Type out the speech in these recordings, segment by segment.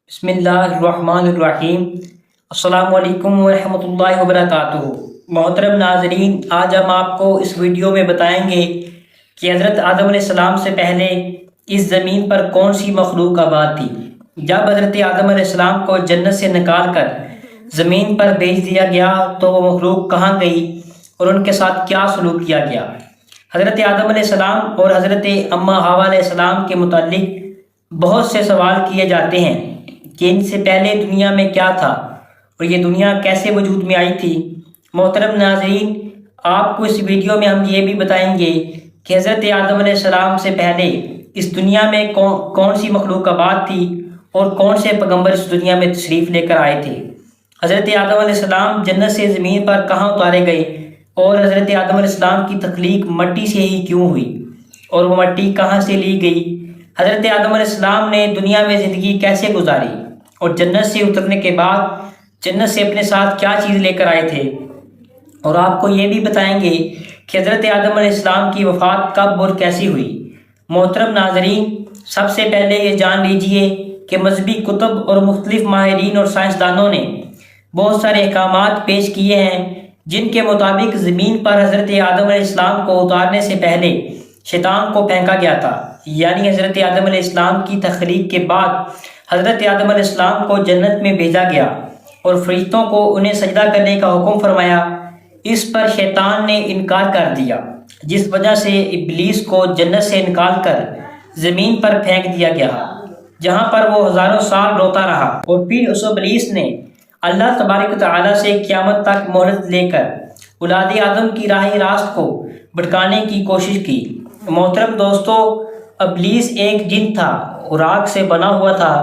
بسم اللہ الرحمن الرحیم۔ السلام علیکم ورحمۃ اللہ وبرکاتہ۔ محترم ناظرین، آج ہم آپ کو اس ویڈیو میں بتائیں گے کہ حضرت آدم علیہ السلام سے پہلے اس زمین پر کون سی مخلوق آباد تھی۔ جب حضرت آدم علیہ السلام کو جنت سے نکال کر زمین پر بھیج دیا گیا تو وہ مخلوق کہاں گئی اور ان کے ساتھ کیا سلوک کیا گیا۔ حضرت آدم علیہ السلام اور حضرت اماں حوا علیہ السلام کے متعلق بہت سے سوال کیے جاتے ہیں کہ ان سے پہلے دنیا میں کیا تھا اور یہ دنیا کیسے وجود میں آئی تھی۔ محترم ناظرین، آپ کو اس ویڈیو میں ہم یہ بھی بتائیں گے کہ حضرت آدم علیہ السلام سے پہلے اس دنیا میں کون سی مخلوق آباد تھی اور کون سے پیغمبر اس دنیا میں تشریف لے کر آئے تھے۔ حضرت آدم علیہ السلام جنت سے زمین پر کہاں اتارے گئے اور حضرت آدم علیہ السلام کی تخلیق مٹی سے ہی کیوں ہوئی اور وہ مٹی کہاں سے لی گئی۔ حضرت آدم علیہ السلام نے دنیا میں زندگی کیسے گزاری اور جنت سے اترنے کے بعد جنت سے اپنے ساتھ کیا چیز لے کر آئے تھے، اور آپ کو یہ بھی بتائیں گے کہ حضرت آدم علیہ السلام کی وفات کب اور کیسی ہوئی۔ محترم ناظرین، سب سے پہلے یہ جان لیجئے کہ مذہبی کتب اور مختلف ماہرین اور سائنسدانوں نے بہت سارے احکامات پیش کیے ہیں جن کے مطابق زمین پر حضرت آدم علیہ السلام کو اتارنے سے پہلے شیطان کو پھینکا گیا تھا، یعنی حضرت آدم علیہ السلام کی تخلیق کے بعد حضرت آدم علیہ السلام کو جنت میں بھیجا گیا اور فرشتوں کو انہیں سجدہ کرنے کا حکم فرمایا۔ اس پر شیطان نے انکار کر دیا، جس وجہ سے ابلیس کو جنت سے نکال کر زمین پر پھینک دیا گیا، جہاں پر وہ ہزاروں سال روتا رہا، اور پھر اس ابلیس نے اللہ تبارک و تعالیٰ سے قیامت تک مہلت لے کر اولاد آدم کی راہ راست کو بھٹکانے کی کوشش کی۔ محترم دوستو، ابلیس ایک جن تھا اور آگ سے بنا ہوا تھا،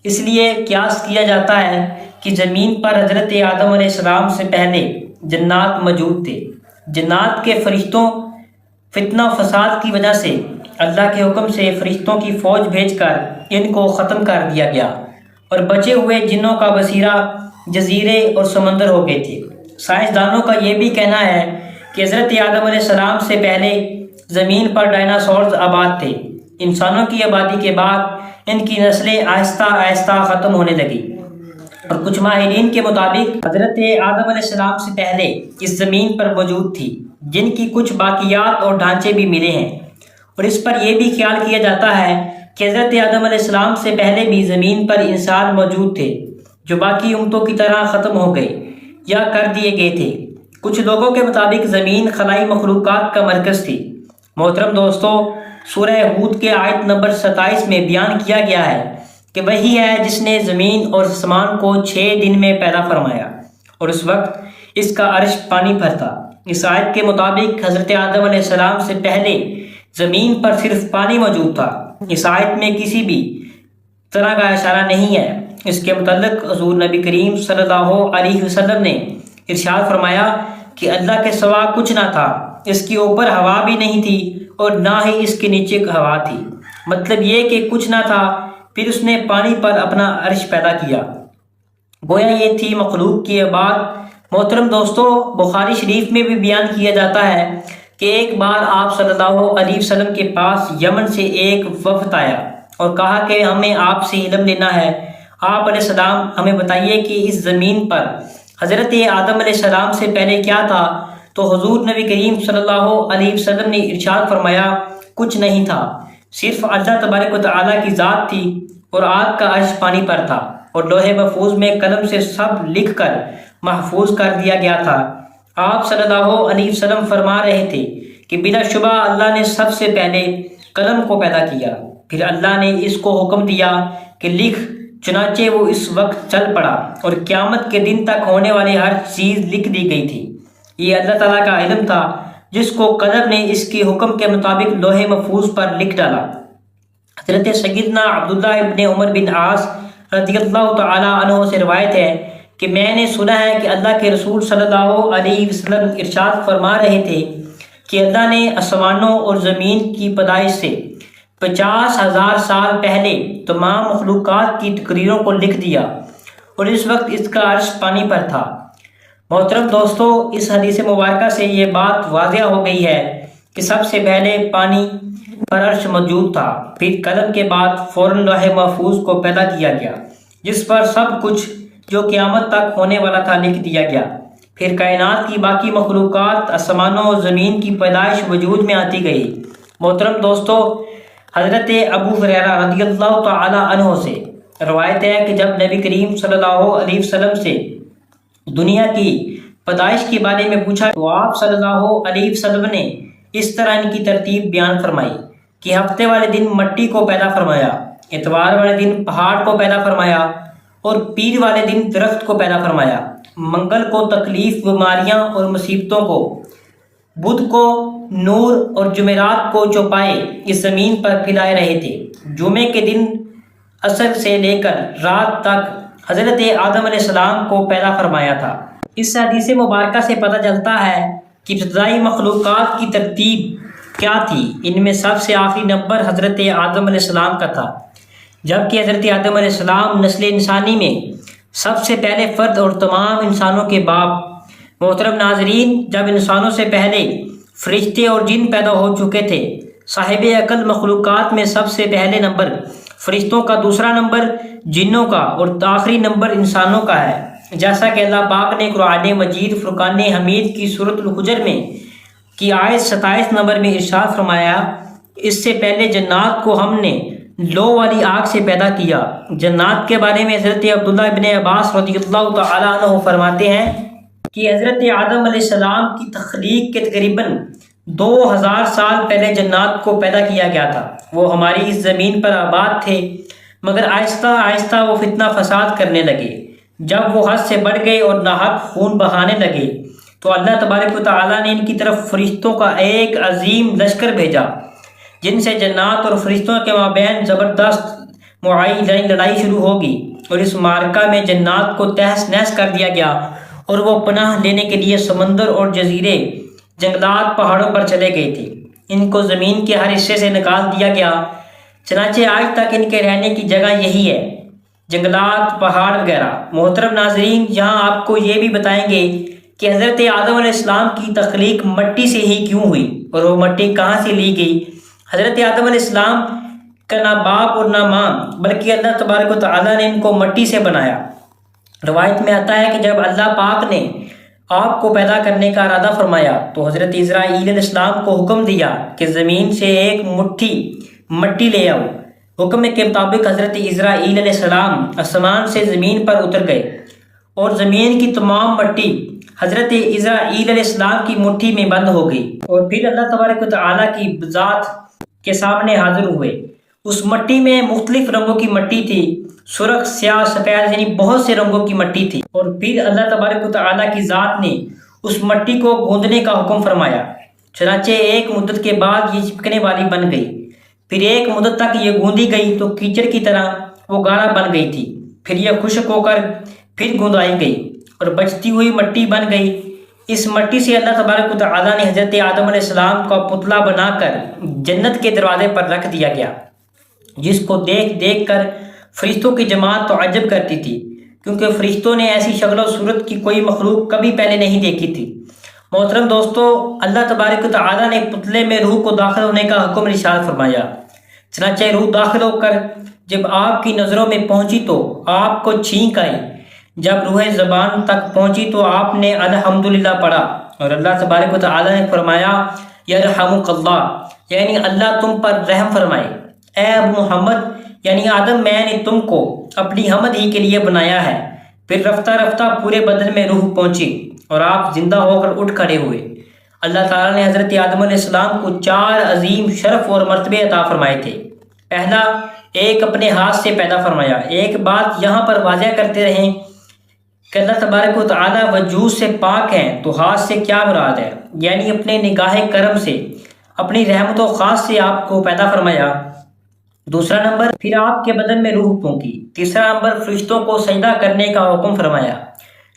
اس لیے قیاس کیا جاتا ہے کہ زمین پر حضرت آدم علیہ السلام سے پہلے جنات موجود تھے۔ جنات کے فرشتوں فتنہ فساد کی وجہ سے اللہ کے حکم سے فرشتوں کی فوج بھیج کر ان کو ختم کر دیا گیا، اور بچے ہوئے جنوں کا بسیرہ جزیرے اور سمندر ہو گئے تھے۔ سائنسدانوں کا یہ بھی کہنا ہے کہ حضرت آدم علیہ السلام سے پہلے زمین پر ڈائناسورز آباد تھے۔ انسانوں کی آبادی کے بعد ان کی نسلیں آہستہ آہستہ ختم ہونے لگی، اور کچھ ماہرین کے مطابق حضرت آدم علیہ السلام سے پہلے اس زمین پر موجود تھی، جن کی کچھ باقیات اور ڈھانچے بھی ملے ہیں، اور اس پر یہ بھی خیال کیا جاتا ہے کہ حضرت آدم علیہ السلام سے پہلے بھی زمین پر انسان موجود تھے جو باقی امتوں کی طرح ختم ہو گئے یا کر دیے گئے تھے۔ کچھ لوگوں کے مطابق زمین خلائی مخلوقات کا مرکز تھی۔ محترم دوستو، سورہ ہود کے آیت نمبر 27 میں بیان کیا گیا ہے کہ وہی ہے جس نے زمین اور آسمان کو 6 دن میں پیدا فرمایا، اور اس وقت اس کا عرش پانی پر تھا۔ اس آیت کے مطابق حضرت آدم علیہ السلام سے پہلے زمین پر صرف پانی موجود تھا۔ اس آیت میں کسی بھی طرح کا اشارہ نہیں ہے۔ اس کے متعلق حضور نبی کریم صلی اللہ علیہ وسلم نے ارشاد فرمایا کہ اللہ کے سوا کچھ نہ تھا، اس کے اوپر ہوا بھی نہیں تھی اور نہ ہی اس کے نیچے ہوا تھی۔ مطلب یہ کہ کچھ نہ تھا، پھر اس نے پانی پر اپنا عرش پیدا کیا، گویا یہ تھی مخلوق کی آباد۔ محترم دوستو، بخاری شریف میں بھی بیان کیا جاتا ہے کہ ایک بار آپ صلی اللہ علیہ وسلم کے پاس یمن سے ایک وفد آیا اور کہا کہ ہمیں آپ سے علم لینا ہے۔ آپ علیہ السلام ہمیں بتائیے کہ اس زمین پر حضرت آدم علیہ السلام سے پہلے کیا تھا؟ تو حضور نبی کریم صلی اللہ علیہ وسلم نے ارشاد فرمایا، کچھ نہیں تھا، صرف اللہ تبارک و تعالیٰ کی ذات تھی، اور آگ کا عرش پانی پر تھا، اور لوح محفوظ میں قلم سے سب لکھ کر محفوظ کر دیا گیا تھا۔ آپ صلی اللہ علیہ وسلم فرما رہے تھے کہ بلا شبہ اللہ نے سب سے پہلے قلم کو پیدا کیا، پھر اللہ نے اس کو حکم دیا کہ لکھ، چنانچہ وہ اس وقت چل پڑا، اور قیامت کے دن تک ہونے والی ہر چیز لکھ دی گئی تھی۔ یہ اللہ تعالیٰ کا علم تھا جس کو قلم نے اس کے حکم کے مطابق لوح محفوظ پر لکھ ڈالا۔ حضرت سیدنا عبداللہ ابن عمر بن عاص رضی اللہ تعالیٰ عنہ سے روایت ہے کہ میں نے سنا ہے کہ اللہ کے رسول صلی اللہ علیہ وسلم ارشاد فرما رہے تھے کہ اللہ نے آسمانوں اور زمین کی پیدائش سے 50,000 سال پہلے تمام مخلوقات کی تقریروں کو لکھ دیا، اور اس وقت اس کا عرش پانی پر تھا۔ محترم دوستو، اس حدیث مبارکہ سے یہ بات واضح ہو گئی ہے کہ سب سے پہلے پانی پر عرش موجود تھا، پھر قلم کے بعد فوراً لوح محفوظ کو پیدا کیا گیا، جس پر سب کچھ جو قیامت تک ہونے والا تھا لکھ دیا گیا۔ پھر کائنات کی باقی مخلوقات، آسمانوں اور زمین کی پیدائش وجود میں آتی گئی۔ محترم دوستو، حضرت ابو ہریرہ رضی اللہ تعالی عنہ سے روایت ہے کہ جب نبی کریم صلی اللہ علیہ وسلم سے دنیا کی پیدائش کے بارے میں پوچھا تو آپ صلی اللہ علیہ وسلم نے اس طرح ان کی ترتیب بیان فرمائی کہ ہفتے والے دن مٹی کو پیدا فرمایا، اتوار والے دن پہاڑ کو پیدا فرمایا اور پیر والے دن درخت کو پیدا فرمایا، منگل کو تکلیف، بیماریاں اور مصیبتوں کو، بدھ کو نور اور جمعرات کو چوپائے اس زمین پر پھیلائے رہے تھے۔ جمعے کے دن عصر سے لے کر رات تک حضرت آدم علیہ السلام کو پیدا فرمایا تھا۔ اس حدیث مبارکہ سے پتہ چلتا ہے کہ ابتدائی مخلوقات کی ترتیب کیا تھی۔ ان میں سب سے آخری نمبر حضرت آدم علیہ السلام کا تھا، جبکہ حضرت آدم علیہ السلام نسل انسانی میں سب سے پہلے فرد اور تمام انسانوں کے باپ۔ محترم ناظرین، جب انسانوں سے پہلے فرشتے اور جن پیدا ہو چکے تھے، صاحب عقل مخلوقات میں سب سے پہلے نمبر فرشتوں کا، دوسرا نمبر جنوں کا اور آخری نمبر انسانوں کا ہے، جیسا کہ اللہ پاک نے قرآن مجید فرقان حمید کی سورۃ الحجر میں کی آیت 27 نمبر میں ارشاد فرمایا، اس سے پہلے جنات کو ہم نے لو والی آگ سے پیدا کیا۔ جنات کے بارے میں حضرت عبداللہ ابن عباس رضی اللہ تعالی عنہ فرماتے ہیں کہ حضرت آدم علیہ السلام کی تخلیق کے تقریباً 2000 سال پہلے جنات کو پیدا کیا گیا تھا۔ وہ ہماری اس زمین پر آباد تھے، مگر آہستہ آہستہ وہ فتنہ فساد کرنے لگے۔ جب وہ حد سے بڑھ گئے اور ناحق خون بہانے لگے تو اللہ تبارک و تعالیٰ نے ان کی طرف فرشتوں کا ایک عظیم لشکر بھیجا، جن سے جنات اور فرشتوں کے مابین زبردست لڑائی شروع ہوگی، اور اس معرکہ میں جنات کو تہس نہس کر دیا گیا اور وہ پناہ لینے کے لیے سمندر اور جزیرے، جنگلات، پہاڑوں پر چلے گئے تھے۔ ان کو زمین کے ہر حصے سے نکال دیا گیا، چنانچہ آج تک ان کے رہنے کی جگہ یہی ہے، جنگلات، پہاڑ وغیرہ۔ محترم ناظرین، یہاں آپ کو یہ بھی بتائیں گے کہ حضرت آدم علیہ السلام کی تخلیق مٹی سے ہی کیوں ہوئی اور وہ مٹی کہاں سے لی گئی۔ حضرت آدم علیہ السلام کا نہ باپ اور نہ ماں، بلکہ اللہ تبارک و تعالیٰ نے ان کو مٹی سے بنایا۔ روایت میں آتا ہے کہ جب اللہ پاک نے آپ کو پیدا کرنے کا ارادہ فرمایا تو حضرت اسرائیل علیہ السلام کو حکم دیا کہ زمین سے ایک مٹھی مٹی لے آؤ۔ حکم کے مطابق حضرت اسرائیل علیہ السلام آسمان سے زمین پر اتر گئے اور زمین کی تمام مٹی حضرت اسرائیل علیہ السلام کی مٹھی میں بند ہو گئی، اور پھر اللہ تبارک و تعالیٰ کی ذات کے سامنے حاضر ہوئے۔ اس مٹی میں مختلف رنگوں کی مٹی تھی، سرخ، سیاہ، سفید، یعنی بہت سے رنگوں کی مٹی تھی، اور پھر اللہ تبارک و تعالیٰ کی ذات نے اس مٹی کو گوندنے کا حکم فرمایا۔ چنانچہ ایک مدت کے بعد یہ چپکنے والی بن گئی، پھر ایک مدت تک یہ گوندی گئی تو کیچڑ کی طرح وہ گاڑا بن گئی تھی، پھر یہ خشک ہو کر پھر گوندائی گئی اور بچتی ہوئی مٹی بن گئی۔ اس مٹی سے اللہ تبارک و تعالیٰ نے حضرت آدم علیہ السلام کا پتلا بنا کر جنت کے دروازے پر رکھ دیا گیا، جس کو دیکھ دیکھ کر فرشتوں کی جماعت تعجب کرتی تھی، کیونکہ فرشتوں نے ایسی شکل و صورت کی کوئی مخلوق کبھی پہلے نہیں دیکھی تھی۔ محترم دوستو، اللہ تبارک و تعالیٰ نے پتلے میں روح کو داخل ہونے کا حکم ارشاد فرمایا۔ چنانچہ روح داخل ہو کر جب آپ کی نظروں میں پہنچی تو آپ کو چھینک آئی۔ جب روح زبان تک پہنچی تو آپ نے الحمدللہ پڑھا، اور اللہ تبارک و تعالیٰ نے فرمایا یرحمک اللہ، یعنی اللہ تم پر رحم فرمائے۔ اے ابو محمد، یعنی آدم، میں نے تم کو اپنی حمد ہی کے لیے بنایا ہے۔ پھر رفتہ رفتہ پورے بدن میں روح پہنچی اور آپ زندہ ہو کر اٹھ کھڑے ہوئے۔ اللہ تعالیٰ نے حضرت آدم علیہ السلام کو 4 عظیم شرف اور مرتبے عطا فرمائے تھے۔ پہلا، ایک اپنے ہاتھ سے پیدا فرمایا۔ ایک بات یہاں پر واضح کرتے رہیں کہ اللہ تبارک و تعالیٰ وجود سے پاک ہیں، تو ہاتھ سے کیا مراد ہے؟ یعنی اپنے نگاہ کرم سے، اپنی رحمت و خاص سے آپ کو پیدا فرمایا۔ دوسرا نمبر، پھر آپ کے بدن میں روح پھونکی۔ تیسرا نمبر، فرشتوں کو سجدہ کرنے کا حکم فرمایا۔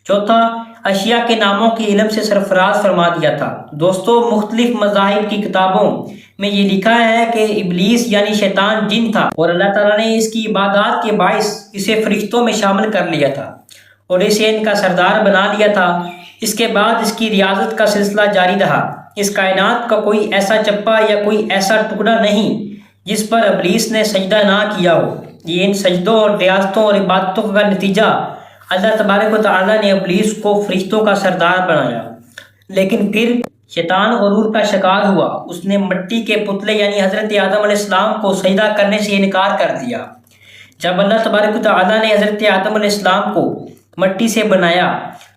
چوتھا، اشیاء کے ناموں کی علم سے سرفراز فرما دیا تھا۔ دوستو، مختلف مذاہب کی کتابوں میں یہ لکھا ہے کہ ابلیس یعنی شیطان جن تھا، اور اللہ تعالیٰ نے اس کی عبادات کے باعث اسے فرشتوں میں شامل کر لیا تھا اور اسے ان کا سردار بنا لیا تھا۔ اس کے بعد اس کی ریاضت کا سلسلہ جاری رہا۔ اس کائنات کا کوئی ایسا چپا یا کوئی ایسا ٹکڑا نہیں جس پر ابلیس نے سجدہ نہ کیا ہو۔ یہ ان سجدوں اور ریاستوں اور عبادتوں کا نتیجہ اللہ تبارک و تعالیٰ نے ابلیس کو فرشتوں کا سردار بنایا، لیکن پھر شیطان غرور کا شکار ہوا۔ اس نے مٹی کے پتلے یعنی حضرت آدم علیہ السلام کو سجدہ کرنے سے انکار کر دیا۔ جب اللہ تبارک و تعالیٰ نے حضرت آدم علیہ السلام کو مٹی سے بنایا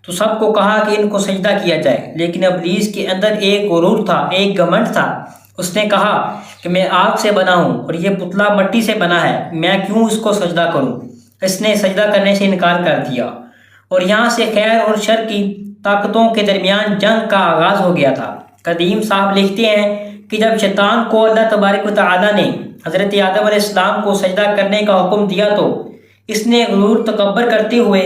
تو سب کو کہا کہ ان کو سجدہ کیا جائے، لیکن ابلیس کے اندر ایک غرور تھا، ایک گھمنڈ تھا۔ اس نے کہا کہ میں آگ سے بنا ہوں اور یہ پتلا مٹی سے بنا ہے، میں کیوں اس کو سجدہ کروں؟ اس نے سجدہ کرنے سے انکار کر دیا، اور یہاں سے خیر اور شر کی طاقتوں کے درمیان جنگ کا آغاز ہو گیا تھا۔ قدیم صاحب لکھتے ہیں کہ جب شیطان کو اللہ تبارک و تعالیٰ نے حضرت آدم علیہ السلام کو سجدہ کرنے کا حکم دیا تو اس نے غرور تکبر کرتے ہوئے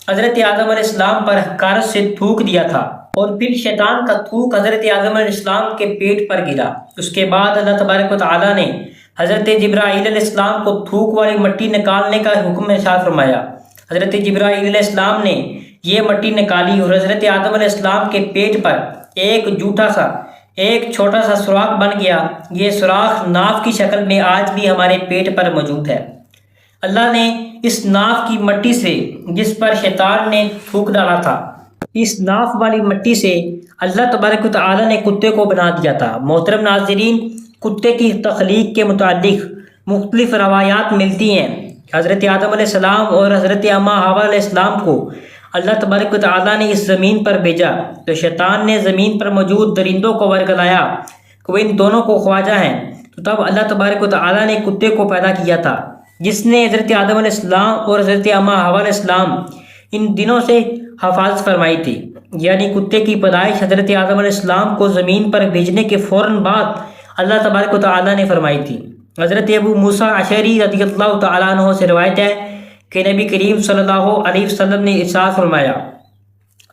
حضرت آدم علیہ السلام پر حقارت سے تھوک دیا تھا، اور پھر شیطان کا تھوک حضرت آدم علیہ السلام کے پیٹ پر گرا۔ اس کے بعد اللہ تبارک و تعالیٰ نے حضرت جبرائیل علیہ السلام کو تھوک والی مٹی نکالنے کا حکم ارشاد فرمایا۔ حضرت جبرائیل علیہ السلام نے یہ مٹی نکالی اور حضرت آدم علیہ السلام کے پیٹ پر ایک چھوٹا سا سوراخ بن گیا۔ یہ سوراخ ناف کی شکل میں آج بھی ہمارے پیٹ پر موجود ہے۔ اللہ نے اس ناف کی مٹی سے جس پر شیطان نے تھوک ڈالا تھا، اس ناف والی مٹی سے اللہ تبارک و تعالیٰ نے کتے کو بنا دیا تھا۔ محترم ناظرین، کتے کی تخلیق کے متعلق مختلف روایات ملتی ہیں۔ حضرت آدم علیہ السلام اور حضرت اماں حوا علیہ السلام کو اللہ تبارک و تعالیٰ نے اس زمین پر بھیجا تو شیطان نے زمین پر موجود درندوں کو ورگلایا کہ وہ ان دونوں کو خواجہ ہیں، تو تب اللہ تبارک و تعالیٰ نے کتے کو پیدا کیا تھا، جس نے حضرت آدم علیہ السلام اور حضرت اماں حوا علیہ السلام ان دنوں سے حفاظت فرمائی تھی۔ یعنی کتے کی پیدائش حضرت آدم علیہ السلام کو زمین پر بھیجنے کے فوراً بعد اللہ تبارک و تعالیٰ نے فرمائی تھی۔ حضرت ابو موسیٰ اشعری رضی اللہ تعالیٰ عنہ سے روایت ہے کہ نبی کریم صلی اللہ علیہ وسلم نے ارشاد فرمایا،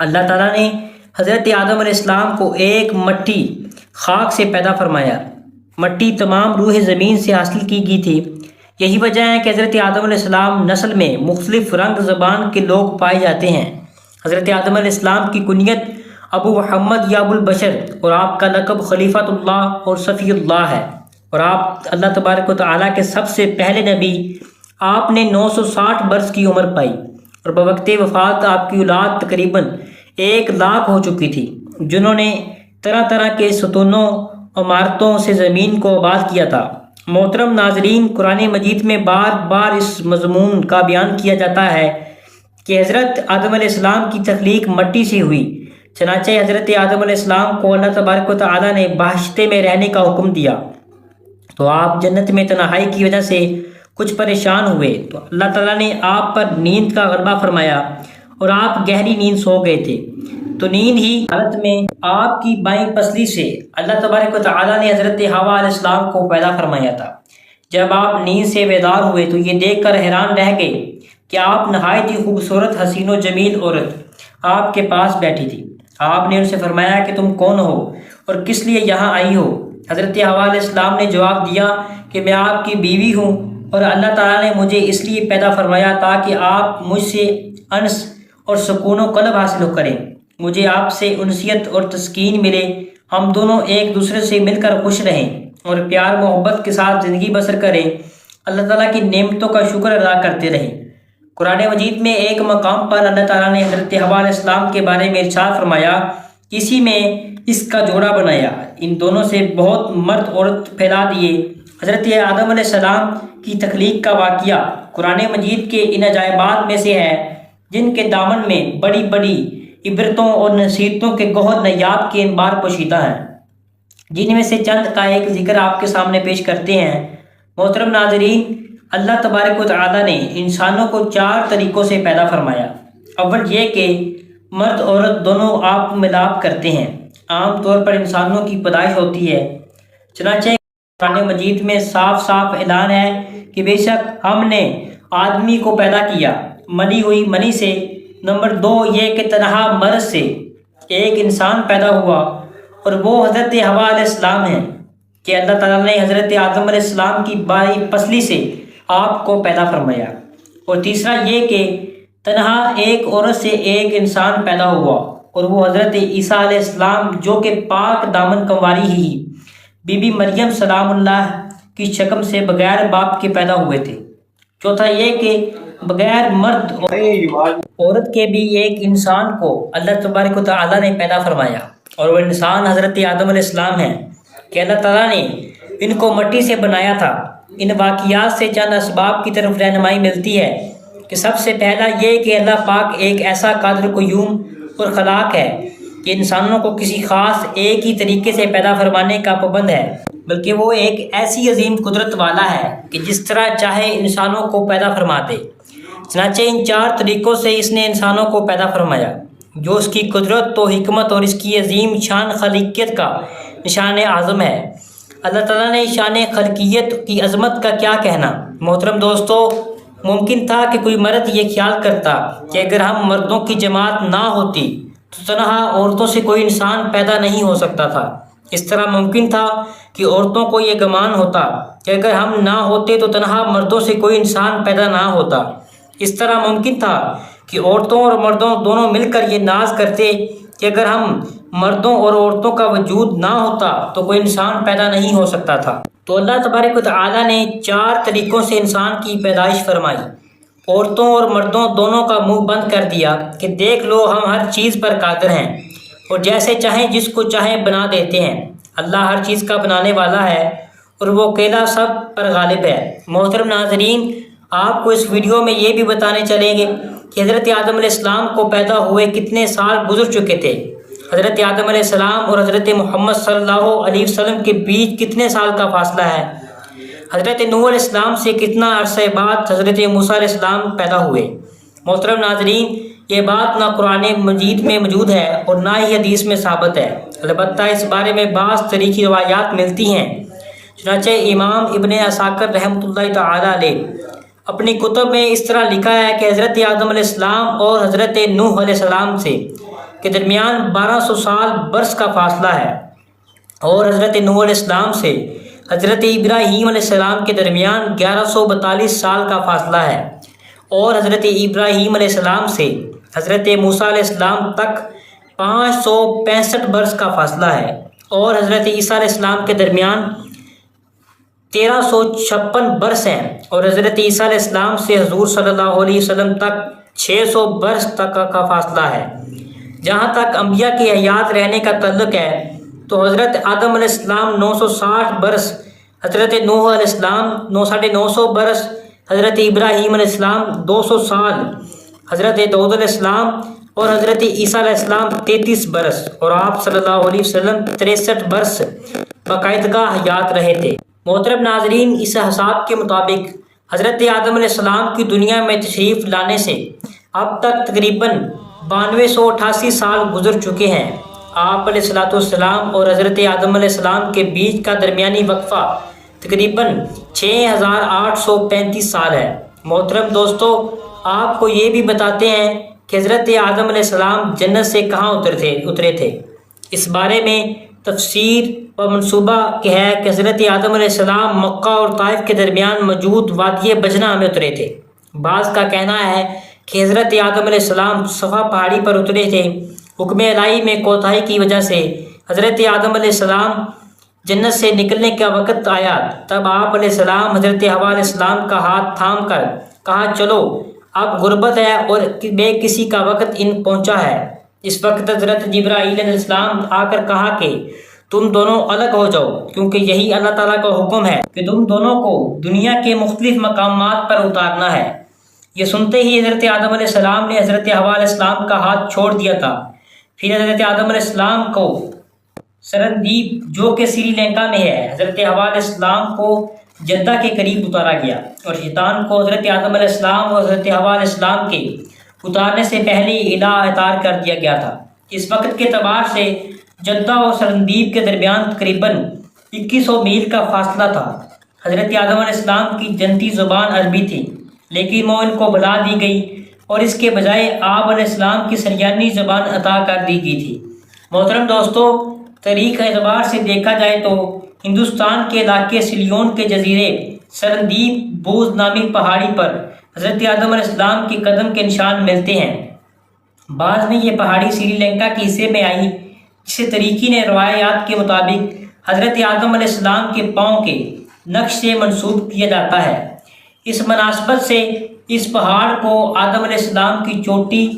اللہ تعالیٰ نے حضرت آدم علیہ السلام کو ایک مٹی خاک سے پیدا فرمایا۔ مٹی تمام روح زمین سے حاصل کی گئی تھی۔ یہی وجہ ہے کہ حضرت آدم علیہ السلام نسل میں مختلف رنگ زبان کے لوگ پائے جاتے ہیں۔ حضرت آدم علیہ السلام کی کنیت ابو محمد یا ابو البشر اور آپ کا لقب خلیفۃ اللہ اور صفی اللہ ہے، اور آپ اللہ تبارک و تعالیٰ کے سب سے پہلے نبی۔ آپ نے 960 برس کی عمر پائی اور بوقت وفات آپ کی اولاد تقریباً 1,00,000 ہو چکی تھی، جنہوں نے طرح طرح کے ستونوں عمارتوں سے زمین کو آباد کیا تھا۔ محترم ناظرین، قرآن مجید میں بار بار اس مضمون کا بیان کیا جاتا ہے کہ حضرت آدم علیہ السلام کی تخلیق مٹی سے ہوئی، چنانچہ حضرت آدم علیہ السلام کو اللہ تبارک و تعالیٰ نے بہشتے میں رہنے کا حکم دیا تو آپ جنت میں تنہائی کی وجہ سے کچھ پریشان ہوئے، تو اللہ تعالیٰ نے آپ پر نیند کا غلبہ فرمایا اور آپ گہری نیند سو گئے تھے۔ تو نیند ہی حالت میں آپ کی بائیں پسلی سے اللہ تبارک و تعالیٰ نے حضرت حوا علیہ السلام کو پیدا فرمایا تھا۔ جب آپ نیند سے بیدار ہوئے تو یہ دیکھ کر حیران رہ گئے کہ آپ نہایت ہی خوبصورت حسین و جمیل عورت آپ کے پاس بیٹھی تھی۔ آپ نے ان سے فرمایا کہ تم کون ہو اور کس لیے یہاں آئی ہو؟ حضرت حوا علیہ السلام نے جواب دیا کہ میں آپ کی بیوی ہوں اور اللہ تعالیٰ نے مجھے اس لیے پیدا فرمایا تاکہ آپ مجھ سے انس اور سکون و قلب حاصل کریں، مجھے آپ سے انسیت اور تسکین ملے، ہم دونوں ایک دوسرے سے مل کر خوش رہیں اور پیار محبت کے ساتھ زندگی بسر کریں، اللہ تعالیٰ کی نعمتوں کا شکر ادا کرتے رہیں۔ قرآن مجید میں ایک مقام پر اللہ تعالیٰ نے حضرت حوا علیہ السلام کے بارے میں ارشاد فرمایا، اسی میں اس کا جوڑا بنایا، ان دونوں سے بہت مرد عورت پھیلا دیے۔ حضرت آدم علیہ السلام کی تخلیق کا واقعہ قرآن مجید کے ان عجائبات میں سے ہے جن کے دامن میں بڑی بڑی عبرتوں اور نصیحتوں کے گوہر نیاب کے انبار پوشیدہ ہیں، جن میں سے چند کا ایک ذکر آپ کے سامنے پیش کرتے ہیں۔ محترم ناظرین، اللہ تبارک و تعالیٰ نے انسانوں کو 4 طریقوں سے پیدا فرمایا۔ اول یہ کہ مرد عورت دونوں آپ ملاپ کرتے ہیں۔ عام طور پر انسانوں کی پیدائش ہوتی ہے، چنانچہ قرآن مجید میں صاف صاف اعلان ہے کہ بے شک ہم نے آدمی کو پیدا کیا منی ہوئی منی سے۔ نمبر 2 یہ کہ تنہا مرد سے ایک انسان پیدا ہوا اور وہ حضرت حوا علیہ السلام ہیں کہ اللہ تعالیٰ نے حضرت آدم علیہ السلام کی بائیں پسلی سے آپ کو پیدا فرمایا۔ اور تیسرا یہ کہ تنہا ایک عورت سے ایک انسان پیدا ہوا اور وہ حضرت عیسیٰ علیہ السلام جو کہ پاک دامن کنواری ہی بی بی مریم سلام اللہ کی شکم سے بغیر باپ کے پیدا ہوئے تھے۔ چوتھا یہ کہ بغیر مرد عورت کے بھی ایک انسان کو اللہ تبارک و تعالیٰ نے پیدا فرمایا، اور وہ انسان حضرت آدم علیہ السلام ہیں کہ اللہ تعالیٰ نے ان کو مٹی سے بنایا تھا۔ ان واقعات سے چند اسباب کی طرف رہنمائی ملتی ہے کہ سب سے پہلا یہ کہ اللہ پاک ایک ایسا قادر قیوم اور خلاق ہے کہ انسانوں کو کسی خاص ایک ہی طریقے سے پیدا فرمانے کا پابند ہے، بلکہ وہ ایک ایسی عظیم قدرت والا ہے کہ جس طرح چاہے انسانوں کو پیدا فرما دے۔ چنانچہ ان 4 طریقوں سے اس نے انسانوں کو پیدا فرمایا، جو اس کی قدرت و حکمت اور اس کی عظیم شان خلقیت کا نشان اعظم ہے۔ اللہ تعالیٰ نے شان خلقیت کی عظمت کا کیا کہنا۔ محترم دوستو، ممکن تھا کہ کوئی مرد یہ خیال کرتا کہ اگر ہم مردوں کی جماعت نہ ہوتی تو تنہا عورتوں سے کوئی انسان پیدا نہیں ہو سکتا تھا۔ اس طرح ممکن تھا کہ عورتوں کو یہ گمان ہوتا کہ اگر ہم نہ ہوتے تو تنہا مردوں سے کوئی انسان پیدا نہ ہوتا۔ اس طرح ممکن تھا کہ عورتوں اور مردوں دونوں مل کر یہ ناز کرتے کہ اگر ہم مردوں اور عورتوں کا وجود نہ ہوتا تو کوئی انسان پیدا نہیں ہو سکتا تھا۔ تو اللہ تبارک و تعالیٰ نے 4 طریقوں سے انسان کی پیدائش فرمائی، عورتوں اور مردوں دونوں کا منہ بند کر دیا کہ دیکھ لو ہم ہر چیز پر قادر ہیں اور جیسے چاہیں جس کو چاہیں بنا دیتے ہیں۔ اللہ ہر چیز کا بنانے والا ہے اور وہ اکیلا سب پر غالب ہے۔ محترم ناظرین، آپ کو اس ویڈیو میں یہ بھی بتانے چلیں گے کہ حضرت آدم علیہ السلام کو پیدا ہوئے کتنے سال گزر چکے تھے۔ حضرت آدم علیہ السلام اور حضرت محمد صلی اللہ علیہ وسلم کے بیچ کتنے سال کا فاصلہ ہے۔ حضرت نوح علیہ السلام سے کتنا عرصہ بعد حضرت موسیٰ علیہ السلام پیدا ہوئے۔ محترم ناظرین، یہ بات نہ قرآن مجید میں موجود ہے اور نہ ہی حدیث میں ثابت ہے، البتہ اس بارے میں بعض تاریخی روایات ملتی ہیں۔ چنانچہ امام ابن عساکر رحمۃ اللہ تعالیٰ علیہ اپنی کتب میں اس طرح لکھا ہے کہ حضرت آدم علیہ السلام اور حضرت نوح علیہ السلام سے کے درمیان 1200 سال برس کا فاصلہ ہے، اور حضرت نوح علیہ السلام سے حضرت ابراہیم علیہ السلام کے درمیان 1142 سال کا فاصلہ ہے، اور حضرت ابراہیم علیہ السلام سے حضرت موسیٰ علیہ السلام تک 565 برس کا فاصلہ ہے، اور حضرت عیسیٰ علیہ السلام کے درمیان 1356 برس ہیں، اور حضرت عیسیٰ علیہ السلام سے حضور صلی اللہ علیہ وسلم تک 600 برس تک کا فاصلہ ہے۔ جہاں تک انبیاء کی حیات رہنے کا تعلق ہے تو حضرت آدم علیہ السلام 960 برس، حضرت نوح علیہ السلام 950 برس، حضرت ابراہیم علیہ السلام 200 سال، حضرت داؤد علیہ السلام اور حضرت عیسیٰ علیہ السلام 33 برس، اور آپ صلی اللہ علیہ وسلم 63 برس باقاعدگی حیات رہے تھے۔ محترم ناظرین، اس حساب کے مطابق حضرت آدم علیہ السلام کی دنیا میں تشریف لانے سے اب تک تقریباً 9288 سال گزر چکے ہیں۔ آپ علیہ السلام اور حضرت آدم علیہ السلام کے بیچ کا درمیانی وقفہ تقریباً 6835 سال ہے۔ محترم دوستو، آپ کو یہ بھی بتاتے ہیں کہ حضرت آدم علیہ السلام جنت سے کہاں اترے تھے۔ اس بارے میں تفسیر و منصوبہ ہے کہ حضرت آدم علیہ السلام مکہ اور طائف کے درمیان موجود وادی بجنہ میں اترے تھے۔ بعض کا کہنا ہے کہ حضرت آدم علیہ السلام صفا پہاڑی پر اترے تھے۔ حکم الہی میں کوتاہی کی وجہ سے حضرت آدم علیہ السلام جنت سے نکلنے کا وقت آیا، تب آپ علیہ السلام حضرت حوا علیہ السلام کا ہاتھ تھام کر کہا چلو اب غربت ہے اور بے کسی کا وقت ان پہنچا ہے۔ اس وقت حضرت جبرائیل علیہ السلام آ کر کہا کہ تم دونوں الگ ہو جاؤ، کیونکہ یہی اللہ تعالیٰ کا حکم ہے کہ تم دونوں کو دنیا کے مختلف مقامات پر اتارنا ہے۔ یہ سنتے ہی حضرت آدم علیہ السلام نے حضرت حوا علیہ السلام کا ہاتھ چھوڑ دیا تھا۔ پھر حضرت آدم علیہ السلام کو سرندیپ، جو کہ سری لنکا میں ہے، حضرت حوا علیہ السلام کو جدہ کے قریب اتارا گیا، اور شیطان کو حضرت آدم علیہ السلام اور حضرت حوا علیہ السلام کے اتارنے سے پہلے الہ اطار کر دیا گیا تھا۔ اس وقت کے اعتبار سے جدہ اور سرندیپ کے درمیان تقریباً 2100 میل کا فاصلہ تھا۔ حضرت آدم علیہ السلام کی جنتی زبان عربی تھی، لیکن وہ ان کو بلا دی گئی اور اس کے بجائے آپ علیہ السلام کی سریانی زبان عطا کر دی گئی تھی۔ محترم دوستو، تاریخ کے اعتبار سے دیکھا جائے تو ہندوستان کے علاقے سیلون کے جزیرے سرندیپ بوز نامی پہاڑی پر حضرت آدم علیہ السلام کے قدم کے نشان ملتے ہیں۔ بعض میں یہ پہاڑی سری لنکا کے حصے میں آئی، جسے تاریخی نے روایات کے مطابق حضرت آدم علیہ السلام کے پاؤں کے نقش سے منسوب کیا جاتا ہے۔ اس مناسبت سے اس پہاڑ کو آدم علیہ السلام کی چوٹی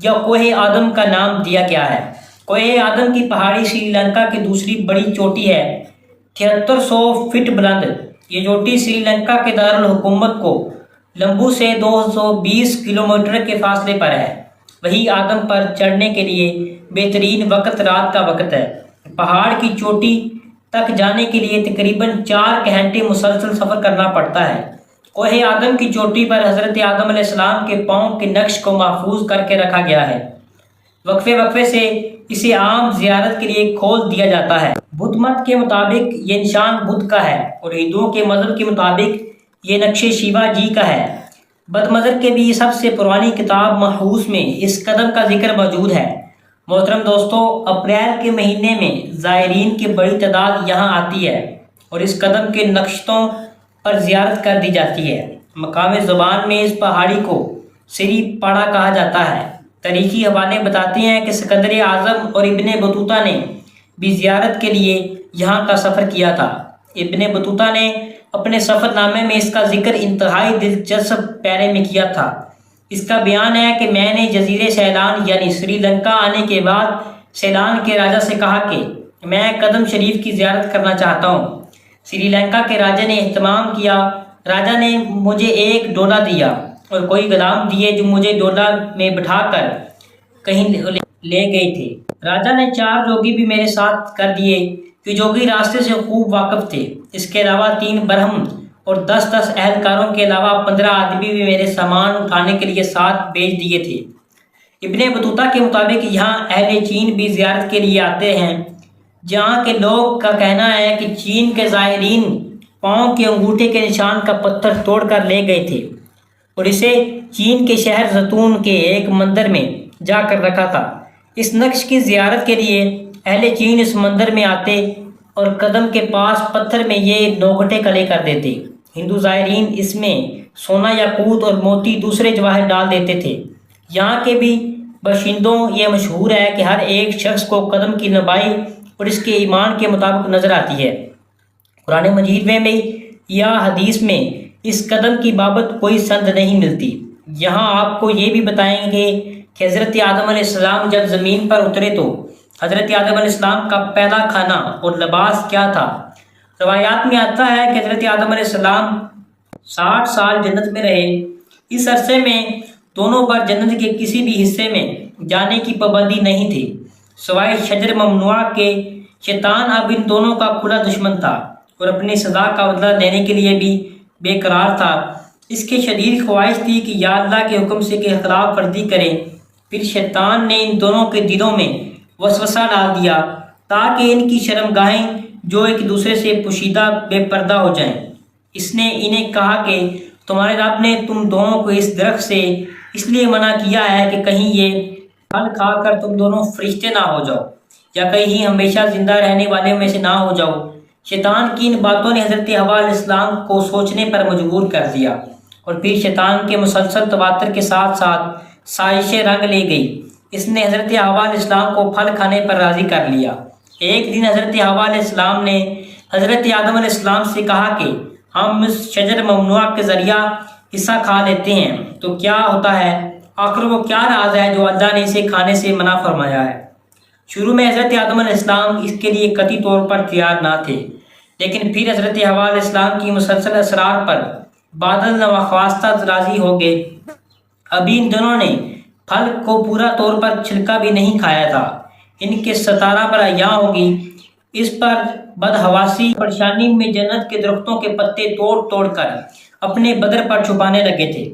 یا کوہ آدم کا نام دیا گیا ہے۔ کوہ آدم کی پہاڑی سری لنکا کی دوسری بڑی چوٹی ہے، 7300 فٹ بلند۔ یہ چوٹی سری لنکا کے دارالحکومت کو لمبو سے 220 کلومیٹر کے فاصلے پر ہے۔ وہی آدم پر چڑھنے کے لیے بہترین وقت رات کا وقت ہے۔ پہاڑ کی چوٹی تک جانے کے لیے تقریباً 4 گھنٹے مسلسل سفر کرنا پڑتا ہے۔ کوہ آدم کی چوٹی پر حضرت آدم علیہ السلام کے پاؤں کے نقش کو محفوظ کر کے رکھا گیا ہے۔ وقفے وقفے سے اسے عام زیارت کے لیے کھول دیا جاتا ہے۔ بدھ مت کے مطابق یہ نشان بدھ کا ہے اور ہندوؤں کے مذہب کے مطابق یہ نقش شیوا جی کا ہے۔ بدھ مذہب کے بھی سب سے پرانی کتاب محوس میں اس قدم کا ذکر موجود ہے۔ محترم دوستو، اپریل کے مہینے میں زائرین کی بڑی تعداد یہاں آتی ہے اور اس قدم کے نقشوں پر زیارت کر دی جاتی ہے۔ مقامی زبان میں اس پہاڑی کو سری پاڑا کہا جاتا ہے۔ تاریخی حوالے بتاتے ہیں کہ سکندر اعظم اور ابن بطوطہ نے بھی زیارت کے لیے یہاں کا سفر کیا تھا۔ ابن بطوطہ نے اپنے سفر نامے میں اس کا ذکر انتہائی دلچسپ پیرے میں کیا تھا۔ اس کا بیان ہے کہ میں نے جزیرے سیلان یعنی سری لنکا آنے کے بعد سیلان کے راجا سے کہا کہ میں قدم شریف کی زیارت کرنا چاہتا ہوں۔ سری لنکا کے راجا نے اہتمام کیا۔ راجا نے مجھے ایک ڈولا دیا اور کوئی غلام دیے جو مجھے ڈولا میں بٹھا کر کہیں لے گئے تھے۔ راجا نے 4 جوگی بھی میرے ساتھ کر دیے کہ جوگی راستے سے خوب واقف تھے۔ اس کے علاوہ 3 برہم اور 10 اہلکاروں کے علاوہ 15 آدمی بھی میرے سامان اٹھانے کے لیے ساتھ بھیج دیے تھے۔ ابن بطوطہ کے مطابق یہاں اہل چین بھی زیارت کے لیے آتے ہیں، جہاں کے لوگ کا کہنا ہے کہ چین کے زائرین پاؤں کے انگوٹھے کے نشان کا پتھر توڑ کر لے گئے تھے اور اسے چین کے شہر زیتون کے ایک مندر میں جا کر رکھا تھا۔ اس نقش کی زیارت کے لیے اہل چین اس مندر میں آتے اور قدم کے پاس پتھر میں یہ نوگٹے کلے کر دیتے۔ ہندو زائرین اس میں سونا، یاقوت اور موتی دوسرے جواہر ڈال دیتے تھے۔ یہاں کے بھی باشندوں یہ مشہور ہے کہ ہر ایک شخص کو قدم کی لمبائی اور اس کے ایمان کے مطابق نظر آتی ہے۔ قرآن مجید میں بھی یا حدیث میں اس قدم کی بابت کوئی سند نہیں ملتی۔ یہاں آپ کو یہ بھی بتائیں گے کہ حضرت آدم علیہ السلام جب زمین پر اترے تو حضرت آدم علیہ السلام کا پہلا کھانا اور لباس کیا تھا۔ روایات میں آتا ہے کہ حضرت آدم علیہ السلام 60 سال جنت میں رہے۔ اس عرصے میں دونوں پر جنت کے کسی بھی حصے میں جانے کی پابندی نہیں تھی سوائے شجر ممنوع کے۔ شیطان اب ان دونوں کا کھلا دشمن تھا اور اپنی سزا کا بدلہ لینے کے لیے بھی بے قرار تھا۔ اس کی شدید خواہش تھی کہ یا اللہ کے حکم سے کہ خلاف ورزی کرے۔ پھر شیطان نے ان دونوں کے دلوں میں وسوسہ ڈال دیا تاکہ ان کی شرمگاہیں جو ایک دوسرے سے پوشیدہ بے پردہ ہو جائیں۔ اس نے انہیں کہا کہ تمہارے رب نے تم دونوں کو اس درخت سے اس لیے منع کیا ہے کہ کہیں یہ پھل کھا کر تم دونوں فرشتے نہ ہو جاؤ یا کہیں ہمیشہ زندہ رہنے والے میں سے نہ ہو جاؤ۔ شیطان کی ان باتوں نے حضرت حوا علیہ السلام کو سوچنے پر مجبور کر دیا اور پھر شیطان کے مسلسل تواتر کے ساتھ ساتھ سازشیں رنگ لے گئی۔ اس نے حضرت حوا علیہ السلام کو پھل کھانے پر راضی کر لیا۔ ایک دن حضرت حوا علیہ السلام نے حضرت آدم علیہ السلام سے کہا کہ ہم اس شجر ممنوع کے ذریعہ حصہ کھا لیتے ہیں تو کیا ہوتا ہے؟ آخر وہ کیا راز ہے جو اللہ نے اسے کھانے سے منع فرمایا ہے؟ شروع میں حضرت آدم علیہ السلام اس کے لیے قطعی طور پر تیار نہ تھے، لیکن پھر حضرت حوا علیہ السلام کی مسلسل اصرار پر بادل نواخواستہ راضی ہو گئے۔ ابھی ان دونوں نے پھل کو پورا طور پر چھلکا بھی نہیں کھایا تھا۔ ان کے 17 پر عیاں ہوگی۔ اس پر بدحواسی پریشانی میں جنت کے درختوں کے پتے توڑ توڑ کر اپنے بدن پر چھپانے لگے تھے۔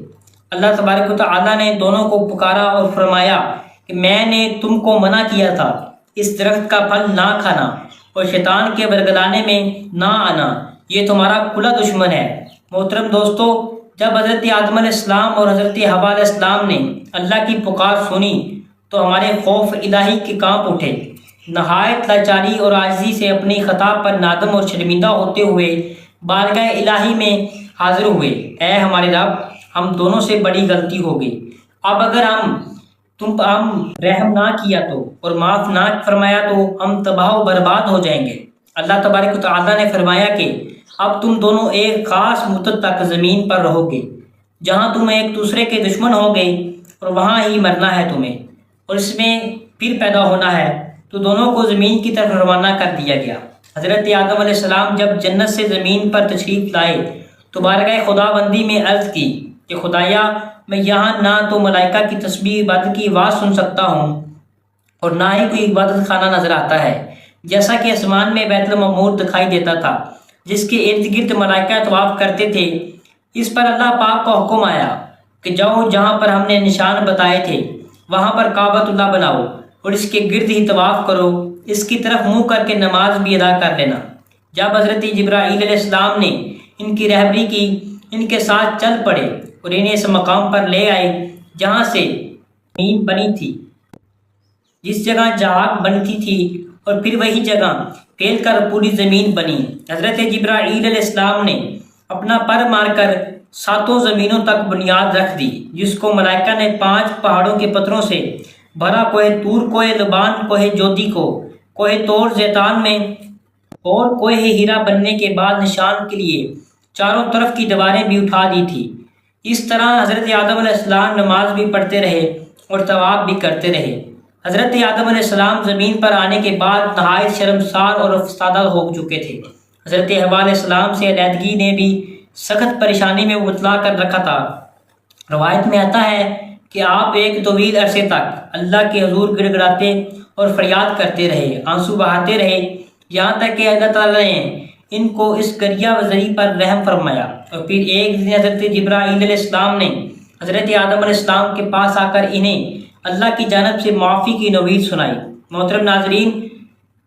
اللہ تبارک و تعالیٰ نے دونوں کو پکارا اور فرمایا کہ میں نے تم کو منع کیا تھا اس درخت کا پھل نہ کھانا اور شیطان کے برگلانے میں نہ آنا، یہ تمہارا کھلا دشمن ہے۔ محترم دوستو، جب حضرت آدم علیہ السلام اور حضرت حوا علیہ السلام نے اللہ کی پکار سنی تو ہمارے خوف الہی کے کانپ اٹھے۔ نہایت لاچاری اور عاجزی سے اپنی خطا پر نادم اور شرمندہ ہوتے ہوئے بارگاہ الہی میں حاضر ہوئے۔ اے ہمارے رب، ہم دونوں سے بڑی غلطی ہو گئی۔ اب اگر ہم رحم نہ کیا تو اور معاف نہ فرمایا تو ہم تباہ و برباد ہو جائیں گے۔ اللہ تبارک و تعالیٰ نے فرمایا کہ اب تم دونوں ایک خاص مدت تک زمین پر رہو گے جہاں تم ایک دوسرے کے دشمن ہو گے اور وہاں ہی مرنا ہے تمہیں اور اس میں پھر پیدا ہونا ہے۔ تو دونوں کو زمین کی طرف روانہ کر دیا گیا۔ حضرت آدم علیہ السلام جب جنت سے زمین پر تشریف لائے تو بارگاہ خدا بندی میں عرض کی کہ خدایا، میں یہاں نہ تو ملائکہ کی تسبیح عبادت کی آواز سن سکتا ہوں اور نہ ہی کوئی عبادت خانہ نظر آتا ہے، جیسا کہ آسمان میں بیت المعمور دکھائی دیتا تھا جس کے ارد گرد ملائکہ طواف کرتے تھے۔ اس پر اللہ پاک کا حکم آیا کہ جاؤ، جہاں پر ہم نے نشان بتائے تھے وہاں پر کعبۃ اللہ بناؤ اور اس کے گرد ہی طواف کرو، اس کی طرف منہ کر کے نماز بھی ادا کر لینا۔ جب حضرت جبرائیل علیہ السلام نے ان کی رہبری کی، ان کے ساتھ چل پڑے اور انہیں اس مقام پر لے آئے جہاں سے زمین بنی تھی، جس جگہ جھاگ بنتی تھی، اور پھر وہی جگہ پھیل کر پوری زمین بنی۔ حضرت جبرائیل علیہ السلام نے اپنا پر مار کر 7 زمینوں تک بنیاد رکھ دی، جس کو ملائکہ نے 5 پہاڑوں کے پتھروں سے بھرا، کوہ طور، کوہ لبان، کوہ جودی کو کوہ طور زیتان میں اور کوہ ہیرا بننے کے بعد نشان کے لیے چاروں طرف کی دیواریں بھی اٹھا دی تھی۔ اس طرح حضرت آدم علیہ السلام نماز بھی پڑھتے رہے اور طواف بھی کرتے رہے۔ حضرت آدم علیہ السلام زمین پر آنے کے بعد نہایت شرمسار اور افسردہ ہو چکے تھے۔ حضرت حوا علیہ السلام سے علیحدگی نے بھی سخت پریشانی میں مبتلا کر رکھا تھا۔ روایت میں آتا ہے کہ آپ ایک طویل عرصے تک اللہ کے حضور گڑ گڑاتے اور فریاد کرتے رہے، آنسو بہاتے رہے، یہاں تک کہ اللہ تعالیٰ نے ان کو اس گریہ وزری پر رحم فرمایا۔ اور پھر ایک دن حضرت جبرائیل علیہ السلام نے حضرت آدم علیہ السلام کے پاس آ کر انہیں اللہ کی جانب سے معافی کی نوید سنائی۔ محترم ناظرین،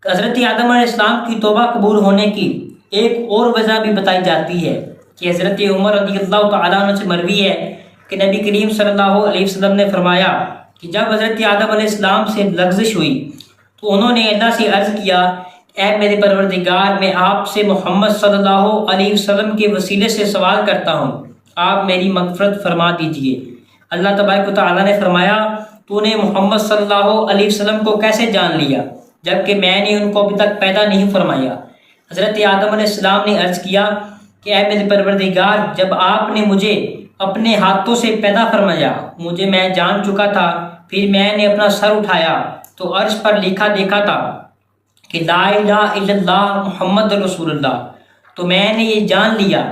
حضرت آدم علیہ السلام کی توبہ قبول ہونے کی ایک اور وجہ بھی بتائی جاتی ہے کہ حضرت عمر رضی اللہ تعالیٰ عنہ سے مروی ہے کہ نبی کریم صلی اللہ علیہ وسلم نے فرمایا کہ جب حضرت آدم علیہ السلام سے لغزش ہوئی تو انہوں نے اللہ سے عرض کیا، اے میرے پروردگار، میں آپ سے محمد صلی اللہ علیہ وسلم کے وسیلے سے سوال کرتا ہوں، آپ میری مغفرت فرما دیجئے۔ اللہ تبارک و تعالیٰ نے فرمایا، تو نے محمد صلی اللہ علیہ وسلم کو کیسے جان لیا جبکہ میں نے ان کو ابھی تک پیدا نہیں فرمایا؟ حضرت آدم علیہ السلام نے عرض کیا کہ اے میرے پروردگار، جب آپ نے مجھے اپنے ہاتھوں سے پیدا فرمایا، مجھے میں جان چکا تھا، پھر میں نے اپنا سر اٹھایا تو عرش پر لکھا دیکھا تھا کہ لا الہ الا اللہ محمد رسول اللہ، تو میں نے یہ جان لیا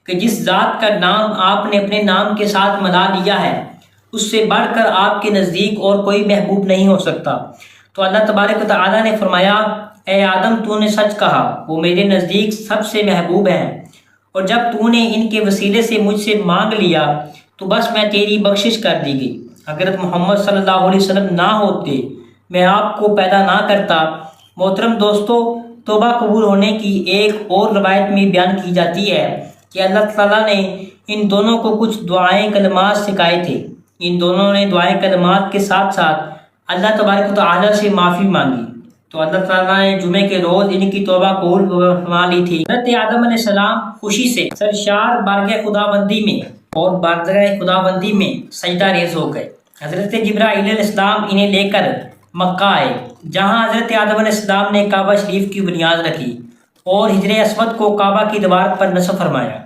کہ جس ذات کا نام آپ نے اپنے نام کے ساتھ ملا لیا ہے، اس سے بڑھ کر آپ کے نزدیک اور کوئی محبوب نہیں ہو سکتا۔ تو اللہ تبارک و تعالیٰ نے فرمایا، اے آدم، تو نے سچ کہا، وہ میرے نزدیک سب سے محبوب ہیں، اور جب تو نے ان کے وسیلے سے مجھ سے مانگ لیا تو بس میں تیری بخشش کر دی گئی۔ اگر محمد صلی اللہ علیہ وسلم نہ ہوتے، میں آپ کو پیدا نہ کرتا۔ محترم دوستو، توبہ قبول ہونے کی ایک اور روایت میں بیان کی جاتی ہے کہ اللہ تعالیٰ نے ان دونوں کو کچھ دعائیں کلمات سکھائے تھے۔ ان دونوں نے دعائیں کلمات کے ساتھ ساتھ اللہ تبارک و تعالیٰ سے معافی مانگی، تو اللہ تعالیٰ نے جمعے کے روز ان کی توبہ قبول فرما لی تھی۔ حضرت آدم علیہ السلام خوشی سے سرشار بارگاہ خدا بندی میں اور بارگاہ خدا بندی میں سجدہ ریز ہو گئے۔ حضرت جبرائیل علیہ السلام انہیں لے کر مکہ آئے، جہاں حضرت آدم علیہ السلام نے کعبہ شریف کی بنیاد رکھی اور حجر اسود کو کعبہ کی دیوار پر نصب فرمایا،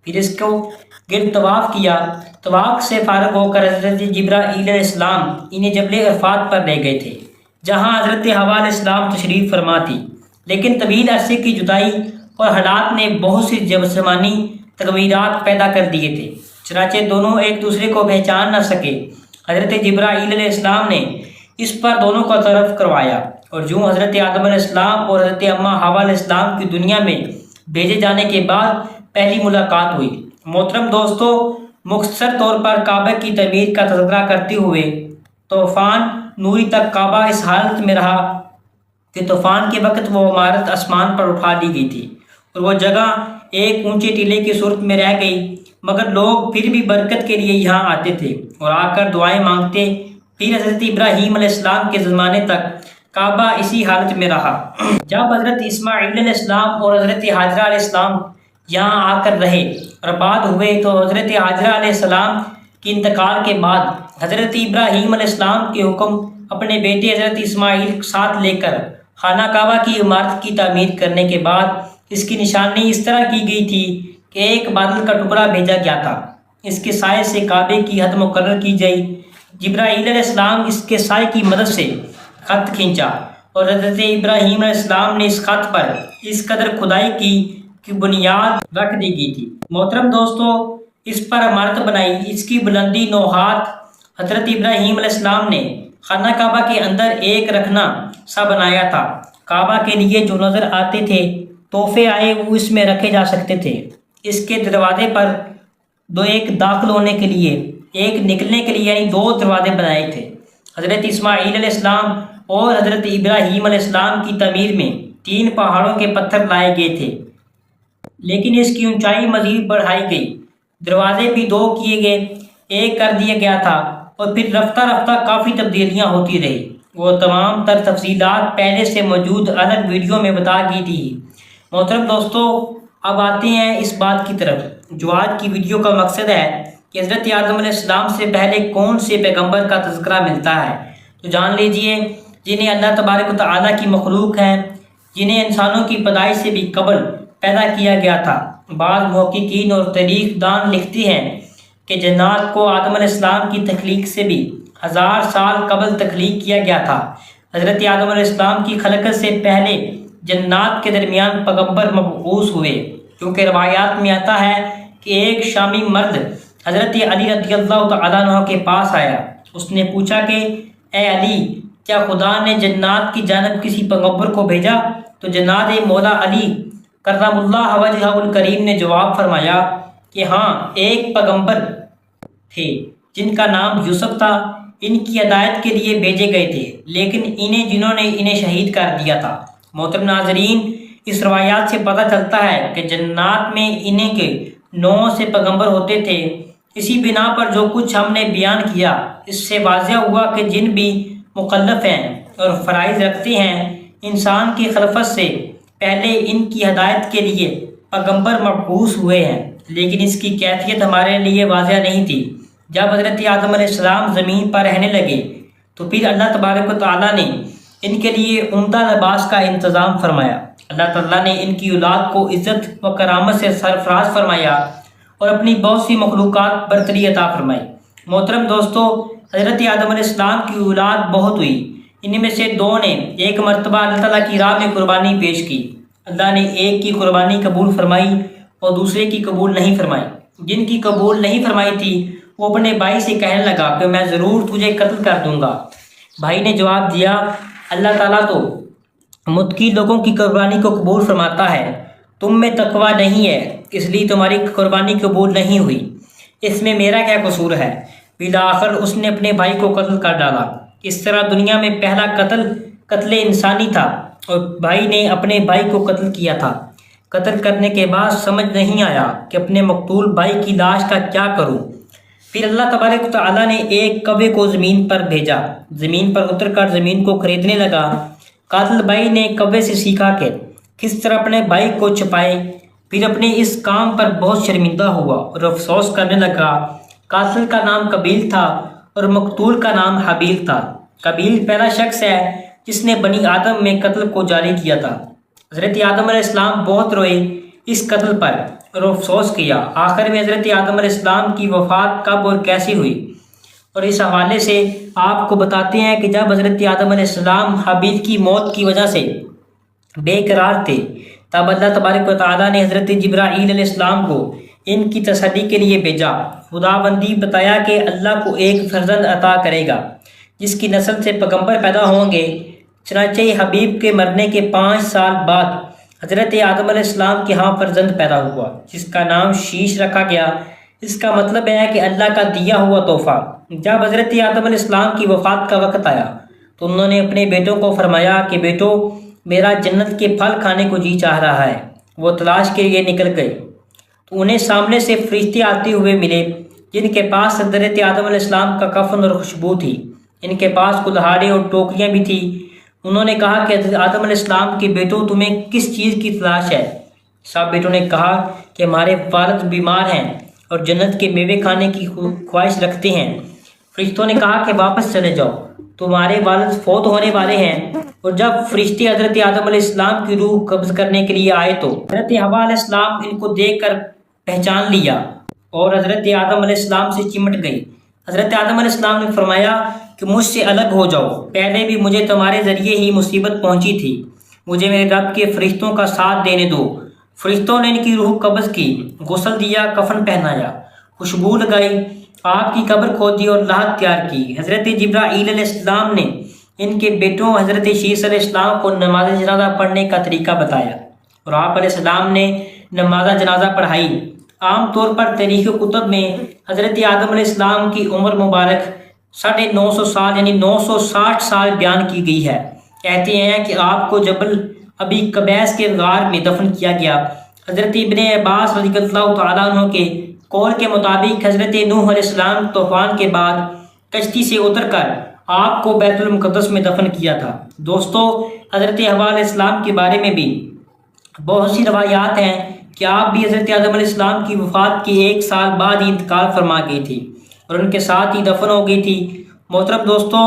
پھر اس کو گرد طواف کیا۔ طواف سے فارغ ہو کر حضرت جبرائیل علیہ السلام انہیں جبل عرفات پر لے گئے تھے، جہاں حضرت حوا علیہ السلام تشریف فرما تھی۔ لیکن طویل عرصے کی جدائی اور حالات نے بہت سی جسمانی تغیرات پیدا کر دیے تھے، چنانچہ دونوں ایک دوسرے کو پہچان نہ سکے۔ حضرت جبرائیل علیہ السلام نے اس پر دونوں کو تعارف کروایا، اور جو حضرت آدم علیہ السلام اور حضرت اماں حوا علیہ السلام کی دنیا میں بھیجے جانے کے بعد پہلی ملاقات ہوئی۔ محترم دوستو، مختصر طور پر کعبہ کی تعمیر کا تذکرہ کرتے ہوئے، طوفان نوری تک کعبہ اس حالت میں رہا کہ طوفان کے وقت وہ عمارت آسمان پر اٹھا لی گئی تھی اور وہ جگہ ایک اونچے ٹیلے کی صورت میں رہ گئی، مگر لوگ پھر بھی برکت کے لیے یہاں آتے تھے اور آ کر دعائیں مانگتے۔ پھر حضرت ابراہیم علیہ السلام کے زمانے تک کعبہ اسی حالت میں رہا۔ جب حضرت اسماعیل علیہ السلام اور حضرت حاجرہ علیہ السلام یہاں آ کر رہے اور آباد ہوئے، تو حضرت حاجرہ علیہ السلام کے انتقال کے بعد حضرت ابراہیم علیہ السلام کے حکم اپنے بیٹے حضرت اسماعیل ساتھ لے کر خانہ کعبہ کی عمارت کی تعمیر کرنے کے بعد اس کی نشانی اس طرح کی گئی تھی کہ ایک بادل کا ٹکڑا بھیجا گیا تھا، اس کے سائے سے کعبے کی حد مقرر کی گئی۔ جبرائیل علیہ السلام اس کے سائے کی مدد سے خط کھینچا اور حضرت ابراہیم علیہ السلام نے اس خط پر اس قدر کھدائی کی کہ بنیاد رکھ دی گئی تھی۔ محترم دوستو، اس پر عمارت بنائی، اس کی بلندی 9 ہاتھ۔ حضرت ابراہیم علیہ السلام نے خانہ کعبہ کے اندر ایک رکھنا سا بنایا تھا۔ کعبہ کے لیے جو نظر آتے تھے تحفے آئے وہ اس میں رکھے جا سکتے تھے۔ اس کے دروازے پر ایک داخل ہونے کے لیے ایک نکلنے کے لیے، یعنی 2 دروازے بنائے تھے۔ حضرت اسماعیل علیہ السلام اور حضرت ابراہیم علیہ السلام کی تعمیر میں 3 پہاڑوں کے پتھر لائے گئے تھے، لیکن اس کی اونچائی مزید بڑھائی گئی۔ دروازے بھی 2 کیے گئے، ایک کر دیا گیا تھا اور پھر رفتہ رفتہ کافی تبدیلیاں ہوتی رہی۔ وہ تمام تر تفصیلات پہلے سے موجود الگ ویڈیو میں بتا گئی تھی۔ محترم دوستو، اب آتے ہیں اس بات کی طرف جو آج کی ویڈیو کا مقصد ہے کہ حضرت آدم علیہ السلام سے پہلے کون سے پیغمبر کا تذکرہ ملتا ہے۔ تو جان لیجئے، جنہیں اللہ تبارک و تعالیٰ کی مخلوق ہیں، جنہیں انسانوں کی پیدائش سے بھی قبل پیدا کیا گیا تھا۔ بعض محققین اور تاریخ دان لکھتے ہیں کہ جنات کو آدم علیہ السلام کی تخلیق سے بھی 1000 سال قبل تخلیق کیا گیا تھا۔ حضرت آدم علیہ السلام کی خلقت سے پہلے جنات کے درمیان پیغمبر مبعوث ہوئے، کیونکہ روایات میں آتا ہے کہ ایک شامی مرد حضرت علی رضی اللہ تعالیٰ عنہ کے پاس آیا۔ اس نے پوچھا کہ اے علی، کیا خدا نے جنات کی جانب کسی پیغمبر کو بھیجا؟ تو جناب مولا علی کرم اللہ وجہہ الکریم نے جواب فرمایا کہ ہاں، ایک پیغمبر تھے جن کا نام یوسف تھا، ان کی ہدایت کے لیے بھیجے گئے تھے، لیکن جنہوں نے انہیں شہید کر دیا تھا۔ محترم ناظرین، اس روایات سے پتہ چلتا ہے کہ جنات میں انہیں کے 9 سے پیغمبر ہوتے تھے۔ اسی بنا پر جو کچھ ہم نے بیان کیا، اس سے واضح ہوا کہ جن بھی مکلف ہیں اور فرائض رکھتے ہیں، انسان کی خلقت سے پہلے ان کی ہدایت کے لیے پیغمبر مبعوث ہوئے ہیں، لیکن اس کی کیفیت ہمارے لیے واضح نہیں تھی۔ جب حضرت آدم علیہ السلام زمین پر رہنے لگے تو پھر اللہ تبارک و تعالیٰ نے ان کے لیے عمدہ لباس کا انتظام فرمایا۔ اللہ تعالیٰ نے ان کی اولاد کو عزت و کرامت سے سرفراز فرمایا اور اپنی بہت سی مخلوقات برتری عطا فرمائی۔ محترم دوستو، حضرت آدم علیہ السلام کی اولاد بہت ہوئی۔ ان میں سے 2 نے ایک مرتبہ اللہ تعالیٰ کی راہ میں قربانی پیش کی۔ اللہ نے ایک کی قربانی قبول فرمائی اور دوسرے کی قبول نہیں فرمائی۔ جن کی قبول نہیں فرمائی تھی وہ اپنے بھائی سے کہنے لگا کہ میں ضرور تجھے قتل کر دوں گا۔ بھائی نے جواب دیا، اللہ تعالیٰ تو متقی لوگوں کی قربانی کو قبول فرماتا ہے، تم میں تقویٰ نہیں ہے، اس لیے تمہاری قربانی قبول نہیں ہوئی، اس میں میرا کیا قصور ہے؟ بالآخر اس نے اپنے بھائی کو قتل کر ڈالا۔ اس طرح دنیا میں پہلا قتل انسانی تھا اور بھائی نے اپنے بھائی کو قتل کیا تھا۔ قتل کرنے کے بعد سمجھ نہیں آیا کہ اپنے مقتول بھائی کی لاش کا کیا کروں۔ پھر اللہ تبارک و تعالیٰ نے ایک کوے کو زمین پر بھیجا۔ زمین پر اتر کر زمین کو خریدنے لگا۔ قاتل بھائی نے کوے سے سیکھا کہ کس طرح اپنے بھائی کو چھپائے۔ پھر اپنے اس کام پر بہت شرمندہ ہوا اور افسوس کرنے لگا۔ قاتل کا نام قابیل تھا اور مقتول کا نام حابیل تھا۔ قابیل پہلا شخص ہے جس نے بنی آدم میں قتل کو جاری کیا تھا۔ حضرت آدم علیہ السلام بہت روئے اس قتل پر اور افسوس کیا۔ آخر میں حضرت آدم علیہ السلام کی وفات کب اور کیسی ہوئی، اور اس حوالے سے آپ کو بتاتے ہیں کہ جب حضرت آدم علیہ السلام حابیل کی موت کی وجہ سے بے قرار تھے، تب اللہ تبارک و تعالیٰ نے حضرت جبرائیل علیہ السلام کو ان کی تسلی کے لیے بھیجا۔ خداوندی بتایا کہ اللہ کو ایک فرزند عطا کرے گا جس کی نسل سے پیغمبر پیدا ہوں گے۔ چنانچہ حبیب کے مرنے کے 5 سال بعد حضرت آدم علیہ السلام کے ہاں فرزند پیدا ہوا جس کا نام شیش رکھا گیا۔ اس کا مطلب ہے کہ اللہ کا دیا ہوا تحفہ۔ جب حضرت آدم علیہ السلام کی وفات کا وقت آیا تو انہوں نے اپنے بیٹوں کو فرمایا کہ بیٹو، میرا جنت کے پھل کھانے کو جی چاہ رہا ہے۔ وہ تلاش کے لیے نکل گئے تو انہیں سامنے سے فرشتے آتے ہوئے ملے جن کے پاس حضرت آدم علیہ السلام کا کفن اور خوشبو تھی۔ ان کے پاس کلہاڑے اور ٹوکریاں بھی تھیں۔ انہوں نے کہا کہ حضرت آدم علیہ السلام کے بیٹوں، تمہیں کس چیز کی تلاش ہے؟ سب بیٹوں نے کہا کہ ہمارے والد بیمار ہیں اور جنت کے میوے کھانے کی خواہش رکھتے ہیں۔ فرشتوں نے کہا کہ واپس چلے جاؤ تمہارے والد فوت ہونے والے ہیں۔ اور جب فرشتے حضرت آدم علیہ السلام کی روح قبض کرنے کے لیے آئے تو حضرت حوا علیہ السلام ان کو دیکھ کر پہچان لیا اور حضرت آدم علیہ السلام سے چمٹ گئی۔ حضرت آدم علیہ السلام نے فرمایا کہ مجھ سے الگ ہو جاؤ، پہلے بھی مجھے تمہارے ذریعے ہی مصیبت پہنچی تھی، مجھے میرے رب کے فرشتوں کا ساتھ دینے دو۔ فرشتوں نے ان کی روح قبض کی، غسل دیا، کفن پہنایا، خوشبو لگائی، آپ کی قبر کھودی اور لاحت تیار کی۔ حضرت جبرائیل علیہ السلام نے ان کے بیٹوں حضرت شیس علیہ السلام کو نماز جنازہ پڑھنے کا طریقہ بتایا اور آپ علیہ السلام نے نماز جنازہ پڑھائی۔ عام طور پر تاریخ کتب میں حضرت آدم علیہ السلام کی عمر مبارک 950 سال یعنی 960 سال بیان کی گئی ہے۔ کہتے ہیں کہ آپ کو جبل ابی قبیس کے غار میں دفن کیا گیا۔ حضرت ابن عباس رضی اللہ تعالیٰ عنہ کے قول کے مطابق حضرت نوح علیہ السلام طوفان کے بعد کشتی سے اتر کر آپ کو بیت المقدس میں دفن کیا تھا۔ دوستو، حضرت حوا علیہ السلام کے بارے میں بھی بہت سی روایات ہیں کہ آپ بھی حضرت آدم علیہ السلام کی وفات کے 1 سال بعد ہی انتقال فرما گئی تھی اور ان کے ساتھ ہی دفن ہو گئی تھی۔ محترم دوستو،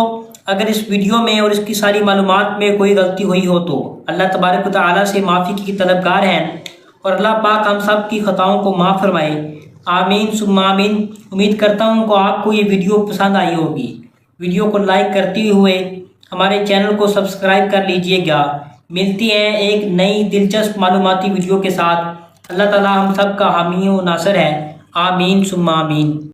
اگر اس ویڈیو میں اور اس کی ساری معلومات میں کوئی غلطی ہوئی ہو تو اللہ تبارک و تعالیٰ سے معافی کی طلبگار ہیں اور اللہ پاک ہم سب کی خطاؤں کو معاف فرمائے۔ آمین ثم آمین۔ امید کرتا ہوں کہ آپ کو یہ ویڈیو پسند آئی ہوگی۔ ویڈیو کو لائک کرتے ہوئے ہمارے چینل کو سبسکرائب کر لیجئے گا۔ ملتی ہیں ایک نئی دلچسپ معلوماتی ویڈیو کے ساتھ۔ اللہ تعالیٰ ہم سب کا حامی و ناصر ہے۔ آمین ثم آمین۔